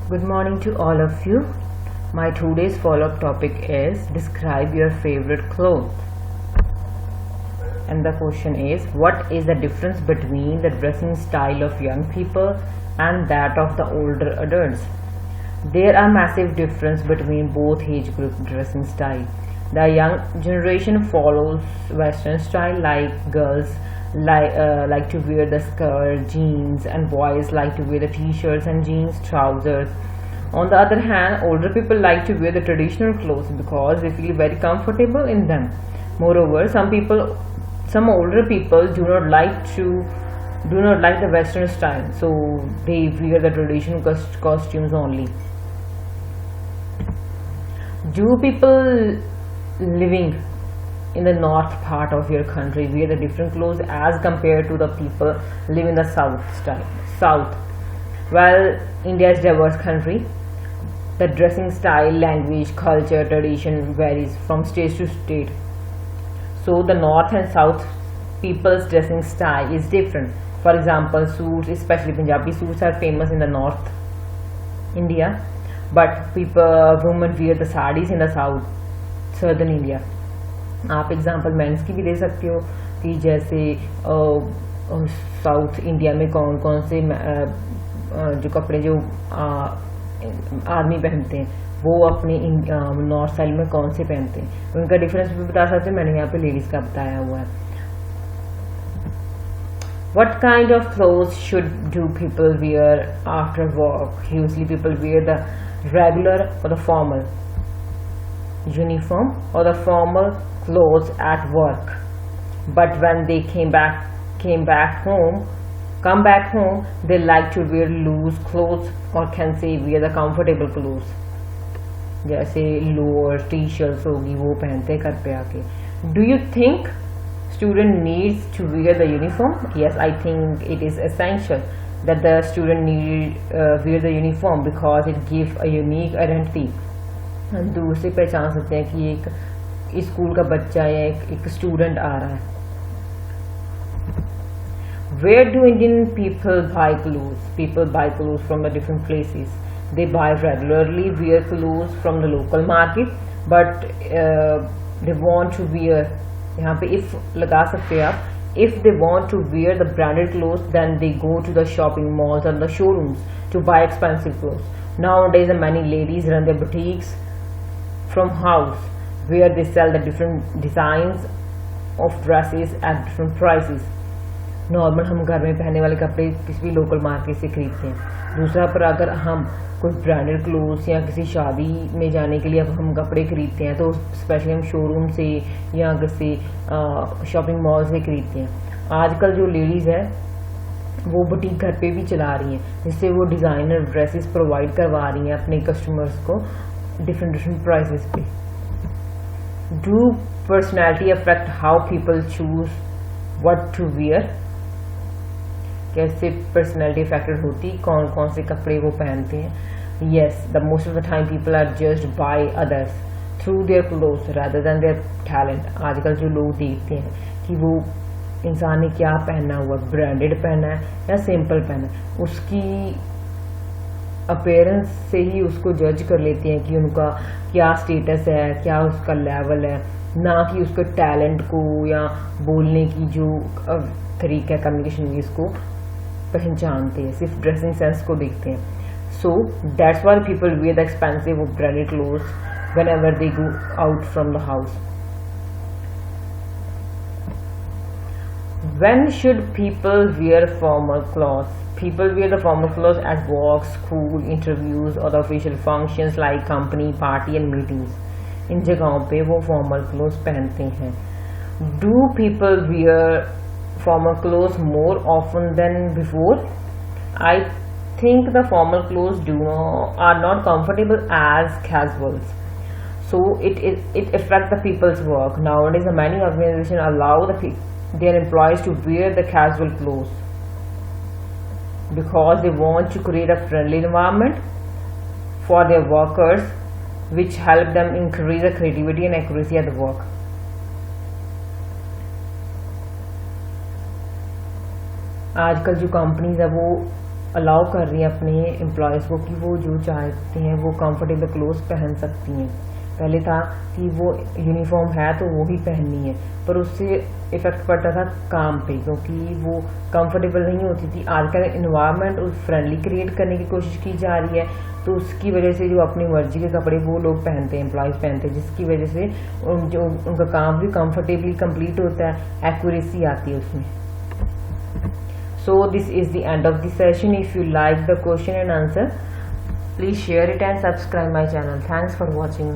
Good morning to all of you. My today's follow-up topic is describe your favorite clothes. And the question is, what is the difference between the dressing style of young people and that of the older adults? There are massive difference between both age group dressing style. The young generation follows Western style, like girls like to wear the skirt, jeans, and boys like to wear the t-shirts and jeans, trousers. On the other hand, older people like to wear the traditional clothes because they feel very comfortable in them. Moreover, some older people do not like the Western style, so they wear the traditional costumes only. Do people living in the north part of your country wear the different clothes as compared to the people live in the south? Well, India is a diverse country. The dressing style, language, culture, tradition varies from state to state. So the north and south people's dressing style is different. For example, suits, especially Punjabi suits, are famous in the north India, but women wear the sarees in the southern India. आप example mains की भी दे सकते हो कि जैसे south India में कौन कौन से जो कपड़े जो आर्मी पहनते हैं वो अपने नॉर्थ साइड में कौन से पहनते हैं, उनका डिफरेंस भी बता सकते हैं. मैंने यहाँ पे लेडीज का बताया हुआ है. What kind of clothes do people wear after work? Usually people wear the regular or the formal uniform or the formal clothes at work, but when they come back home, they like to wear loose clothes, or can say wear the comfortable clothes, जैसे lower T shirts होगी वो पहनते हैं घर पे आके. Do you think student needs to wear the uniform? Yes, I think it is essential that the student need wear the uniform because it gives a unique identity. दूसरे पहचान सकते हैं कि एक स्कूल का बच्चा या एक स्टूडेंट आ रहा है. Where do Indian people buy clothes? People buy clothes from the different places. They buy regularly wear clothes from the local market, but they want to wear, यहाँ पे if लगा सकते हैं आप, if they want to wear the branded clothes, then they go to the shopping malls and the showrooms to buy expensive clothes. Nowadays, many ladies run their boutiques from house where they sell the different designs of dresses at different prices. Normal हम घर में पहनने वाले कपड़े किसी भी local market से खरीदते हैं. दूसरा, पर अगर हम कोई ब्रांडेड क्लोथ्स या किसी शादी में जाने के लिए अब हम कपड़े खरीदते हैं तो स्पेशली हम शोरूम से या किसी शॉपिंग मॉल से खरीदते हैं. आजकल जो लेडीज़ है वो बुटीक घर पे भी चला रही हैं, जिससे वो डिज़ाइनर ड्रेसेस प्रोवाइड करवा रही हैं अपने कस्टमर्स को different prices पे. Do personality affect how people choose what to wear? कैसे personality affected होती, कौन कौन से कपड़े वो पहनते हैं? Yes, the most of the time people are judged by others through their clothes rather than their talent. आजकल जो लोग देखते हैं कि वो इंसान ने क्या पहना हुआ, ब्रांडेड पहना है या सिंपल पहना है, उसकी अपेयरेंस से ही उसको जज कर लेते हैं कि उनका क्या स्टेटस है, क्या उसका लेवल है, ना कि उसके टैलेंट को या बोलने की जो तरीका है कम्युनिकेशन की उसको पहचानते हैं, सिर्फ ड्रेसिंग सेंस को देखते हैं. So that's why people wear the expensive और branded clothes whenever they go out from the house. When should people wear formal clothes? People wear the formal clothes at work, school, interviews or the official functions like company, party and meetings. इन जगहों पे वो formal clothes पहनते हैं. Do people wear formal clothes more often than before? I think the formal clothes are not comfortable as casuals. So it affects the people's work. Nowadays, many organizations allow their employees to wear the casual clothes because they want to create a friendly environment for their workers, which help them increase the creativity and accuracy at the work. आजकल जो companies है वो allow कर रही हैं अपने employees को कि वो जो चाहते हैं वो कंफर्टेबल क्लोथ्स पहन सकती हैं। पहले था कि वो यूनिफॉर्म है तो वो ही पहननी है, पर उससे इफ़ेक्ट पड़ता था काम पे, क्योंकि वो कंफर्टेबल नहीं होती थी। आजकल इन्वायरमेंट फ्रेंडली क्रिएट करने की कोशिश की जा रही है, तो उसकी वजह से जो अपनी मर्जी के कपड़े वो लोग पहनते हैं, एम्प्लॉयज़ पहनते हैं, जिसकी वजह से जो उनका काम भी कंफर्टेबली कंप्लीट होता है, एक्यूरेसी आती है उसमें। So this is the end of the session. If you like the question and answer, please share it and subscribe my channel. Thanks for watching.